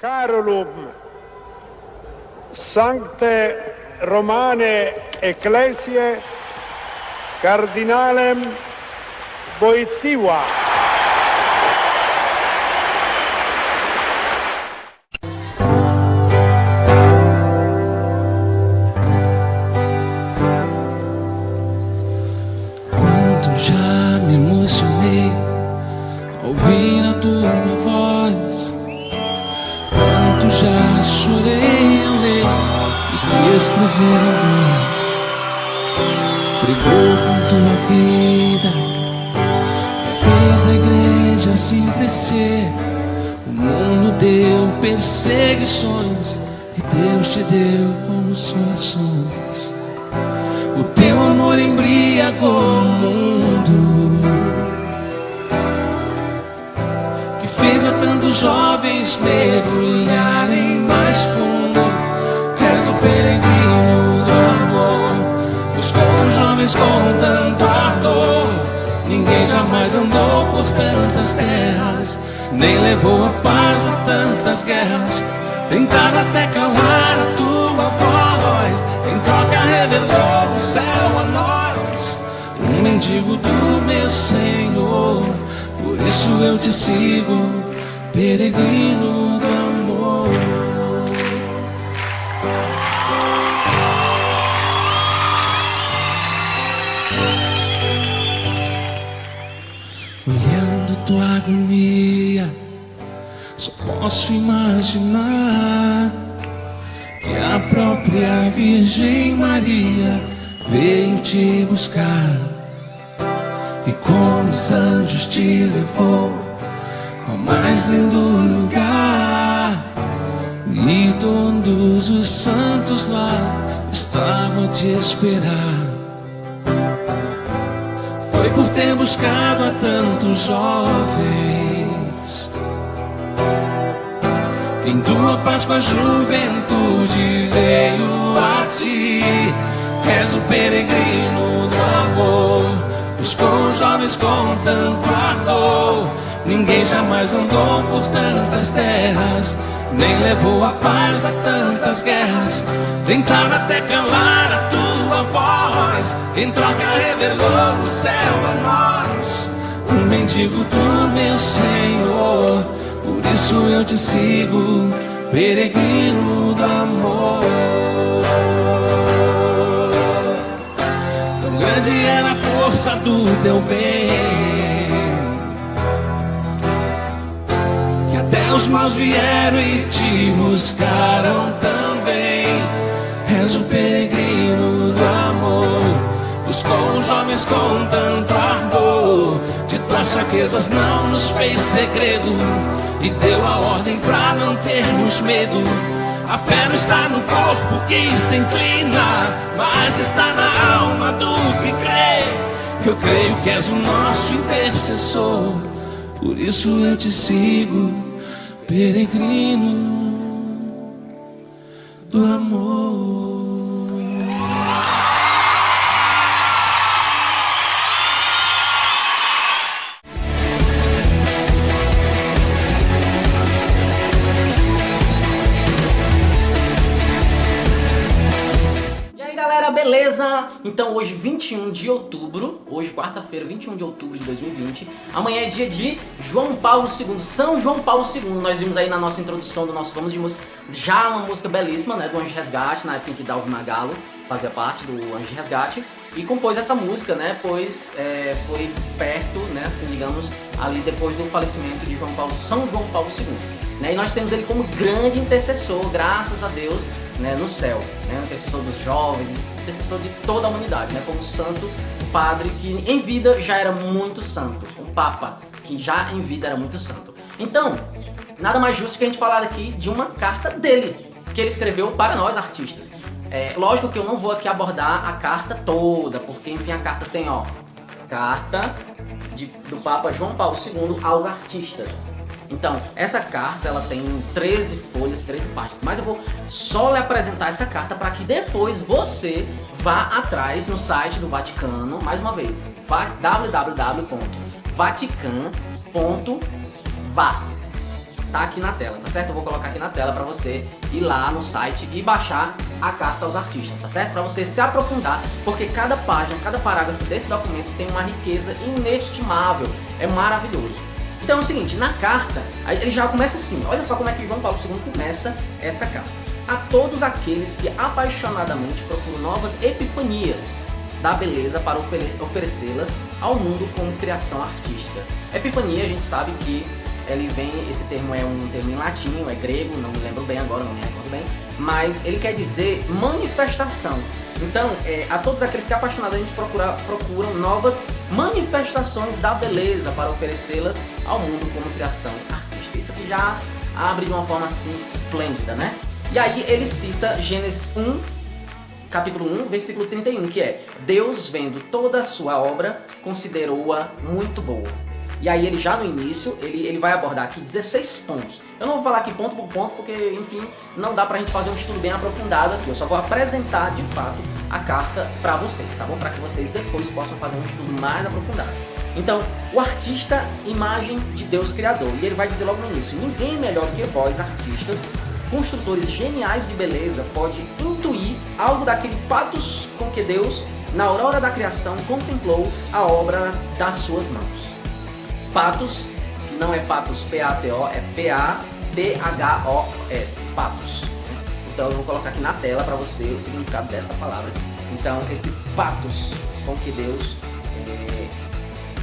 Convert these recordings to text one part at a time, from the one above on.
Carolum Sancte Romane Ecclesiae Cardinalem Wojtyła. Quanto já me emocionei ao ouvir a tua voz, quanto já chorei ao ler e escrever em brigou com tua vida, fez a igreja assim crescer. O mundo deu perseguições e Deus te deu consolações. O teu amor embriagou o mundo, que fez a tantos jovens mergulharem mais fundo. És o peregrino do amor, buscou os jovens com tanto ardor. Ninguém jamais andou por tantas terras, nem levou a paz a tantas guerras. Tentaram até calar a tua voz, em troca revelou o céu a nós. Um mendigo do meu Senhor, por isso eu te sigo, peregrino do amor. Olhando tua agonia, só posso imaginar que a própria Virgem Maria veio te buscar, e com os anjos te levou ao mais lindo lugar, e todos os santos lá estavam a te esperar. Foi por ter buscado a tantos jovens que em tua Páscoa a juventude veio a ti. És o peregrino do amor, buscou os jovens com tanto ardor. Ninguém jamais andou por tantas terras, nem levou a paz a tantas guerras. Tentaram até calar a tua voz, em troca revelou o céu a nós. Um mendigo do meu Senhor, por isso eu te sigo, peregrino do amor. Tão grande era a força do teu bem, que até os maus vieram e te buscaram também. És o peregrino do amor, buscou os jovens com tanto ardor. De tuas fraquezas não nos fez segredo, e deu a ordem pra não termos medo. A fé não está no corpo que se inclina, mas está na alma do que crê. Eu creio que és o nosso intercessor, por isso eu te sigo, peregrino do amor. Beleza? Então hoje 21 de outubro, hoje quarta-feira, 21 de outubro de 2020, amanhã é dia de João Paulo II, São João Paulo II. Nós vimos aí na nossa introdução do nosso Vamos de Música, já uma música belíssima, né, do Anjo de Resgate, na época em que Dalvin Magalo fazia parte do Anjo de Resgate, e compôs essa música, né, pois foi perto, né, assim, digamos, ali depois do falecimento de São João Paulo II. Né, e nós temos ele como grande intercessor, graças a Deus, né, no céu, né, intercessor dos jovens, intercessor de toda a humanidade, né, como santo, um padre que em vida já era muito santo, um papa que já em vida era muito santo. Então, nada mais justo que a gente falar aqui de uma carta dele, que ele escreveu para nós artistas. Lógico que eu não vou aqui abordar a carta toda, porque enfim a carta tem, ó, carta do Papa João Paulo II aos artistas. Então, essa carta ela tem 13 folhas, 13 páginas, mas eu vou só lhe apresentar essa carta para que depois você vá atrás no site do Vaticano, mais uma vez, www.vatican.va. tá aqui na tela, tá certo? Eu vou colocar aqui na tela para você ir lá no site e baixar a carta aos artistas, tá certo? Para você se aprofundar, porque cada página, cada parágrafo desse documento tem uma riqueza inestimável, é maravilhoso. Então é o seguinte, na carta, ele já começa assim, olha só como é que João Paulo II começa essa carta. A todos aqueles que apaixonadamente procuram novas epifanias da beleza para oferecê-las ao mundo como criação artística. Epifania, a gente sabe que ele vem, esse termo é um termo em latim, é grego, não me lembro bem agora, não me recordo bem, mas ele quer dizer manifestação. Então, a todos aqueles que apaixonadamente procuram novas manifestações da beleza para oferecê-las ao mundo como criação artística. Isso aqui já abre de uma forma assim esplêndida, né? E aí ele cita Gênesis 1, capítulo 1, versículo 31, que é: Deus, vendo toda a sua obra, considerou-a muito boa. E aí ele já no início, ele vai abordar aqui 16 pontos. Eu não vou falar aqui ponto por ponto, porque, enfim, não dá pra gente fazer um estudo bem aprofundado aqui. Eu só vou apresentar, de fato, a carta pra vocês, tá bom? Pra que vocês depois possam fazer um estudo mais aprofundado. Então, o artista, imagem de Deus Criador. E ele vai dizer logo no início: ninguém melhor que vós, artistas, construtores geniais de beleza, pode intuir algo daquele patos com que Deus, na aurora da criação, contemplou a obra das suas mãos. Patos, que não é patos P-A-T-O, é P-A-T-H-O-S, patos. Então eu vou colocar aqui na tela para você o significado dessa palavra. Então esse patos com que Deus,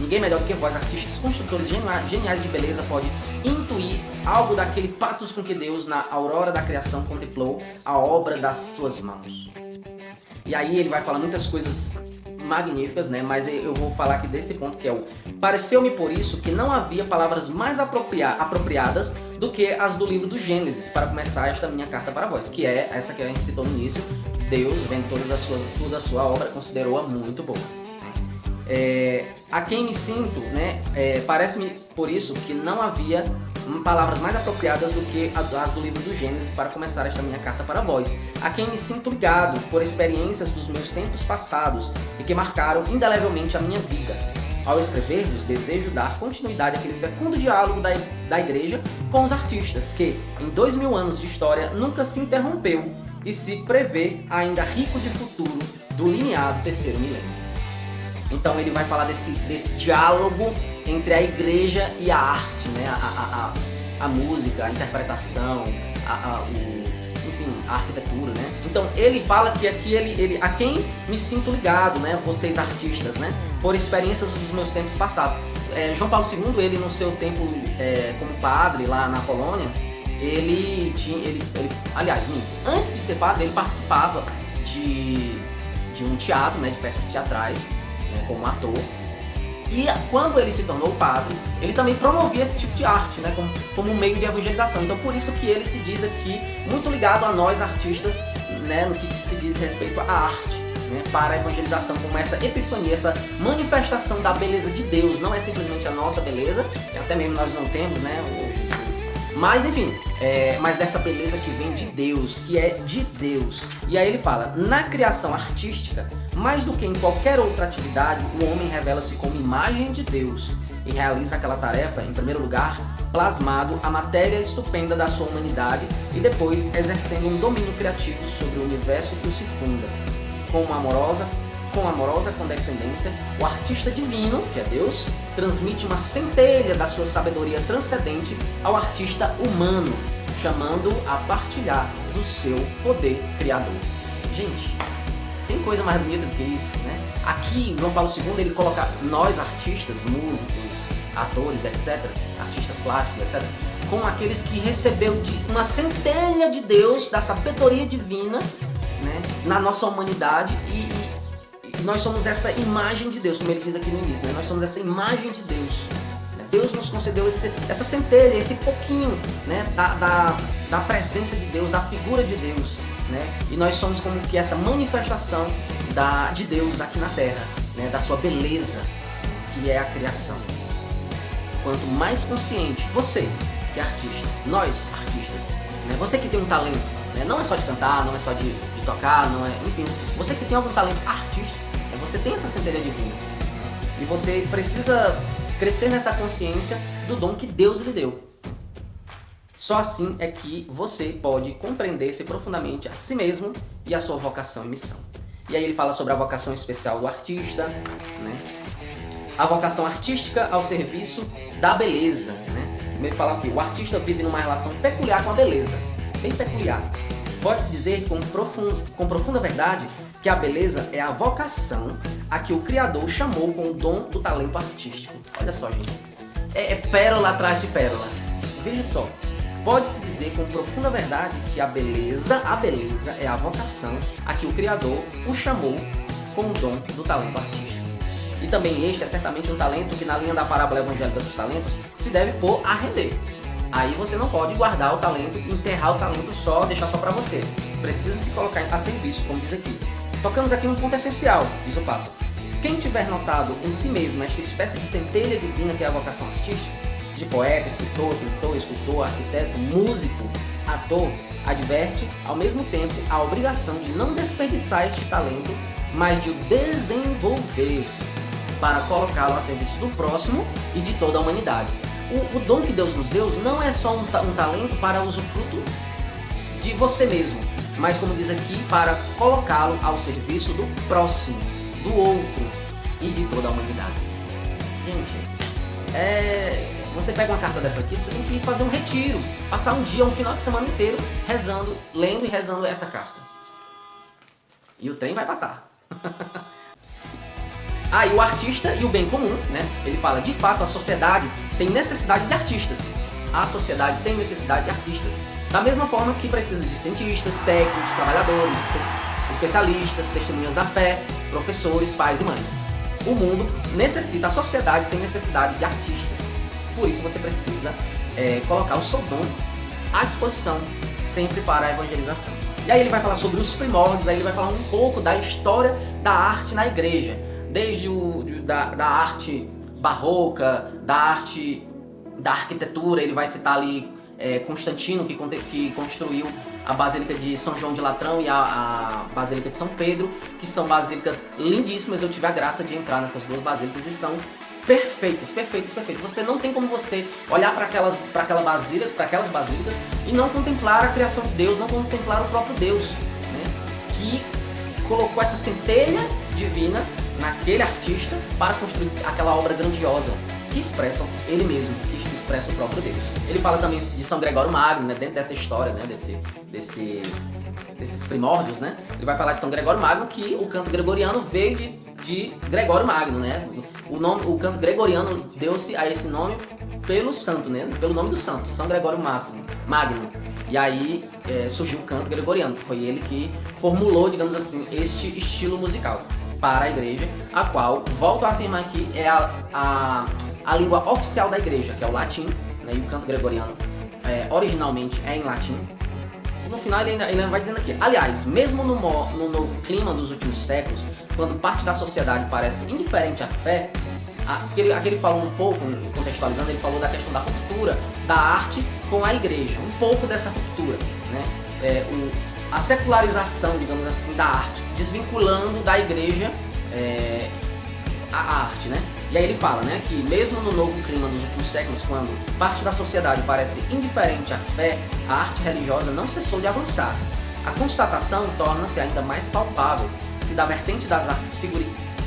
ninguém melhor do que vós, artistas, construtores geniais de beleza, pode intuir algo daquele patos com que Deus, na aurora da criação, contemplou a obra das suas mãos. E aí ele vai falar muitas coisas magníficas, né? Mas eu vou falar aqui desse ponto, que é o: pareceu-me por isso que não havia palavras mais apropriadas do que as do livro do Gênesis para começar esta minha carta para vós, que é essa que a gente citou no início: Deus, vendo toda a sua obra, considerou-a muito boa. A quem me sinto, né? Parece-me por isso que não havia palavras mais apropriadas do que as do livro do Gênesis para começar esta minha carta para vós, a quem me sinto ligado por experiências dos meus tempos passados e que marcaram indelevelmente a minha vida. Ao escrever-vos, desejo dar continuidade àquele fecundo diálogo da igreja com os artistas, que, em 2000 anos de história, nunca se interrompeu e se prevê ainda rico de futuro do lineado terceiro milênio. Então ele vai falar desse diálogo entre a igreja e a arte, né? A música, a interpretação, enfim, a arquitetura, né? Então ele fala que aqui a quem me sinto ligado, né? Vocês artistas, né? Por experiências dos meus tempos passados. João Paulo II, ele no seu tempo como padre lá na Polônia, aliás, antes de ser padre, ele participava de um teatro, né? De peças teatrais, né, como ator. E quando ele se tornou padre, ele também promovia esse tipo de arte, né, como um meio de evangelização. Então por isso que ele se diz aqui muito ligado a nós artistas, né, no que se diz respeito à arte, né, para a evangelização, como essa epifania, essa manifestação da beleza de Deus. Não é simplesmente a nossa beleza, até mesmo nós não temos, né, mas enfim, mas dessa beleza que vem de Deus, que é de Deus. E aí ele fala: na criação artística, mais do que em qualquer outra atividade, o homem revela-se como imagem de Deus e realiza aquela tarefa, em primeiro lugar, plasmado a matéria estupenda da sua humanidade e depois exercendo um domínio criativo sobre o universo que o circunda. Com amorosa condescendência, o artista divino, que é Deus, transmite uma centelha da sua sabedoria transcendente ao artista humano, chamando-o a partilhar do seu poder criador. Gente, tem coisa mais bonita do que isso, né? Aqui, João Paulo II, ele coloca nós artistas, músicos, atores, etc., artistas plásticos, etc., como aqueles que recebeu uma centelha de Deus, da sabedoria divina, né, na nossa humanidade, e nós somos essa imagem de Deus, como ele diz aqui no início, né? Nós somos essa imagem de Deus. Deus nos concedeu essa centelha, esse pouquinho, né, da presença de Deus, da figura de Deus, né? E nós somos como que essa manifestação de Deus aqui na Terra, né, da sua beleza, que é a criação. Quanto mais consciente você, que é artista, nós artistas, né, você que tem um talento, né, não é só de cantar, não é só de tocar, não é, enfim, você que tem algum talento artístico, você tem essa centelha divina e você precisa crescer nessa consciência do dom que Deus lhe deu. Só assim é que você pode compreender-se profundamente a si mesmo e a sua vocação e missão. E aí ele fala sobre a vocação especial do artista, né? A vocação artística ao serviço da beleza, né? Ele fala aqui, o artista vive numa relação peculiar com a beleza, bem peculiar. Pode-se dizer com profunda verdade que a beleza é a vocação a que o Criador chamou com o dom do talento artístico. Olha só, gente. É pérola atrás de pérola. Veja só. Pode-se dizer com profunda verdade que a beleza é a vocação a que o Criador o chamou com o dom do talento artístico. E também este é certamente um talento que na linha da parábola evangélica dos talentos se deve pôr a render. Aí você não pode guardar o talento, enterrar o talento só, deixar só para você. Precisa se colocar a serviço, como diz aqui. Tocamos aqui num ponto essencial, diz o Papa. Quem tiver notado em si mesmo esta espécie de centelha divina que é a vocação artística, de poeta, escritor, pintor, escultor, arquiteto, músico, ator, adverte, ao mesmo tempo, a obrigação de não desperdiçar este talento, mas de o desenvolver para colocá-lo a serviço do próximo e de toda a humanidade. O dom que Deus nos deu não é só um talento para usufruto de você mesmo, mas como diz aqui, para colocá-lo ao serviço do próximo, do outro e de toda a humanidade. Gente, você pega uma carta dessa aqui, você tem que fazer um retiro, passar um dia, um final de semana inteiro rezando, lendo e rezando essa carta. E o trem vai passar. E o artista e o bem comum, né? Ele fala, de fato, a sociedade tem necessidade de artistas. A sociedade tem necessidade de artistas. Da mesma forma que precisa de cientistas, técnicos, trabalhadores, especialistas, testemunhas da fé, professores, pais e mães. O mundo necessita, a sociedade tem necessidade de artistas. Por isso você precisa colocar o seu dom à disposição, sempre para a evangelização. E aí ele vai falar sobre os primórdios, aí ele vai falar um pouco da história da arte na igreja. Desde da arte barroca, da arte da arquitetura, ele vai citar ali Constantino, que construiu a Basílica de São João de Latrão e a Basílica de São Pedro, que são basílicas lindíssimas. Eu tive a graça de entrar nessas duas basílicas e são perfeitas. Você não tem como você olhar para aquelas basílicas e não contemplar a criação de Deus, não contemplar o próprio Deus, né? Que colocou essa centelha divina naquele artista para construir aquela obra grandiosa que expressa ele mesmo, que expressa o próprio Deus. Ele fala também de São Gregório Magno, né, dentro dessa história, né, desses primórdios, né? Ele vai falar de São Gregório Magno, que o canto gregoriano veio de Gregório Magno, né? O canto gregoriano deu-se a esse nome pelo santo, né? Pelo nome do santo, São Gregório Magno. E aí surgiu o canto gregoriano, que foi ele que formulou, digamos assim, este estilo musical para a igreja, a qual, volto a afirmar aqui, é a língua oficial da igreja, que é o latim, né? E o canto gregoriano originalmente é em latim. E no final ele ainda vai dizendo aqui, aliás, mesmo no novo clima dos últimos séculos, quando parte da sociedade parece indiferente à fé, aqui ele falou um pouco, contextualizando, ele falou da questão da ruptura da arte com a igreja, um pouco dessa ruptura, né? A secularização, digamos assim, da arte, desvinculando da igreja a arte, né? E aí ele fala, né, que mesmo no novo clima dos últimos séculos, quando parte da sociedade parece indiferente à fé, a arte religiosa não cessou de avançar. A constatação torna-se ainda mais palpável se da vertente das artes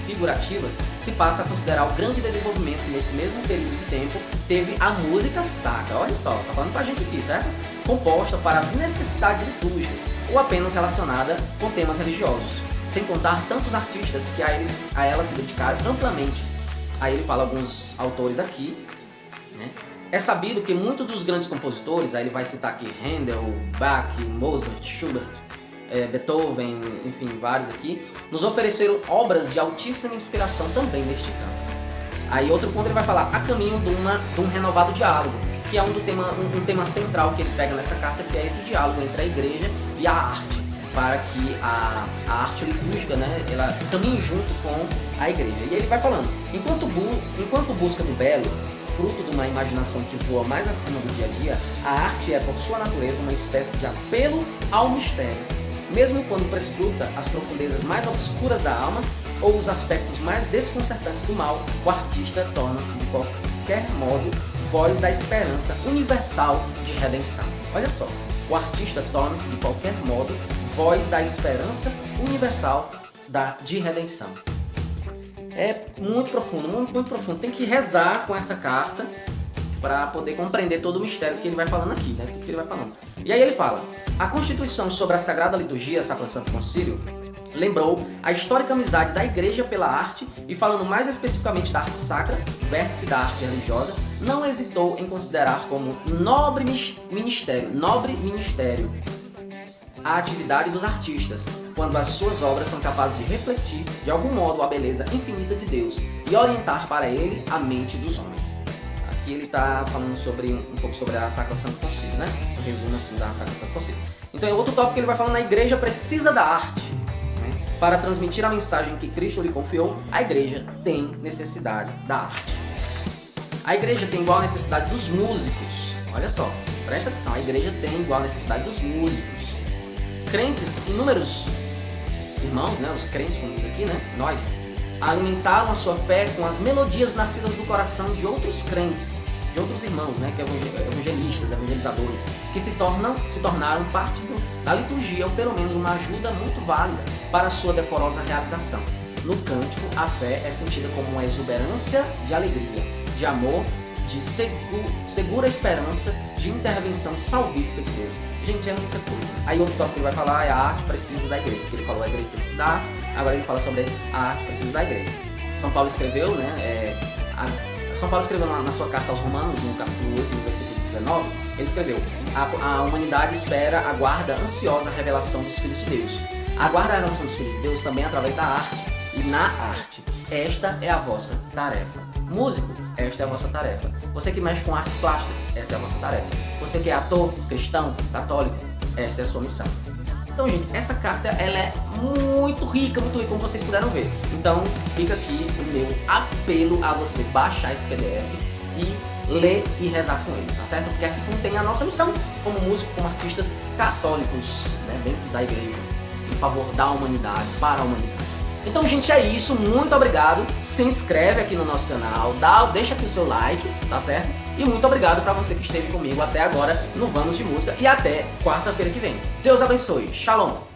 figurativas se passa a considerar o grande desenvolvimento que nesse mesmo período de tempo teve a música sacra. Olha só, tá falando pra gente aqui, certo? Composta para as necessidades litúrgicas ou apenas relacionada com temas religiosos, sem contar tantos artistas que a ela se dedicaram amplamente. Aí ele fala alguns autores aqui, né? É sabido que muitos dos grandes compositores, aí ele vai citar aqui Handel, Bach, Mozart, Schubert, Beethoven, enfim, vários aqui, nos ofereceram obras de altíssima inspiração também neste campo. Aí outro ponto ele vai falar a caminho de um renovado diálogo, que é um tema central que ele pega nessa carta, que é esse diálogo entre a igreja e a arte, para que a arte litúrgica, né, ela caminhe junto com a igreja. E ele vai falando, enquanto busca do belo, fruto de uma imaginação que voa mais acima do dia a dia, a arte é, por sua natureza, uma espécie de apelo ao mistério. Mesmo quando prescruta as profundezas mais obscuras da alma ou os aspectos mais desconcertantes do mal, o artista torna-se qualquer modo, voz da esperança universal de redenção. Olha só, o artista torna-se de qualquer modo voz da esperança universal de redenção. É muito profundo, muito profundo. Tem que rezar com essa carta para poder compreender todo o mistério que ele vai falando aqui, né? Tudo que ele vai falando. E aí ele fala: a Constituição sobre a Sagrada Liturgia, Sacro Santo Concílio, lembrou a histórica amizade da Igreja pela arte e, falando mais especificamente da arte sacra, vértice da arte religiosa, não hesitou em considerar como nobre ministério a atividade dos artistas, quando as suas obras são capazes de refletir, de algum modo, a beleza infinita de Deus e orientar para ele a mente dos homens. Aqui ele está falando um pouco sobre a Sacro Santo Concílio, né? Um resumo assim da Sacro Santo Concílio. Então é outro tópico que ele vai falando: a Igreja precisa da arte. Para transmitir a mensagem que Cristo lhe confiou, a Igreja tem necessidade da arte. A Igreja tem igual necessidade dos músicos. Olha só, presta atenção, a Igreja tem igual necessidade dos músicos. Crentes, inúmeros irmãos, né, os crentes, como diz aqui, né, nós, alimentaram a sua fé com as melodias nascidas do coração de outros crentes, de outros irmãos, né, que evangelistas, evangelizadores, que se tornaram parte da liturgia, ou pelo menos uma ajuda muito válida para a sua decorosa realização. No cântico, a fé é sentida como uma exuberância de alegria, de amor, de segura esperança, de intervenção salvífica de Deus. Gente, é muita coisa. Aí outro tópico que ele vai falar é: a arte precisa da igreja. Porque ele falou a igreja precisa da arte, agora ele fala sobre a arte precisa da igreja. São Paulo escreveu, né? São Paulo escreveu na sua carta aos Romanos, no capítulo 8, no versículo 19, ele escreveu: a humanidade aguarda ansiosa a revelação dos filhos de Deus. Aguarda a revelação dos filhos de Deus também através da arte e na arte. Esta é a vossa tarefa. Músico, esta é a vossa tarefa. Você que mexe com artes plásticas, essa é a vossa tarefa. Você que é ator, cristão, católico, esta é a sua missão. Então, gente, essa carta ela é muito rica, como vocês puderam ver. Então, fica aqui o meu apelo a você baixar esse PDF e ler e rezar com ele, tá certo? Porque aqui contém a nossa missão como músicos, como artistas católicos, né, dentro da igreja, em favor da humanidade, para a humanidade. Então, gente, é isso. Muito obrigado. Se inscreve aqui no nosso canal, deixa aqui o seu like, tá certo? E muito obrigado para você que esteve comigo até agora no Vamos de Música e até quarta-feira que vem. Deus abençoe. Shalom.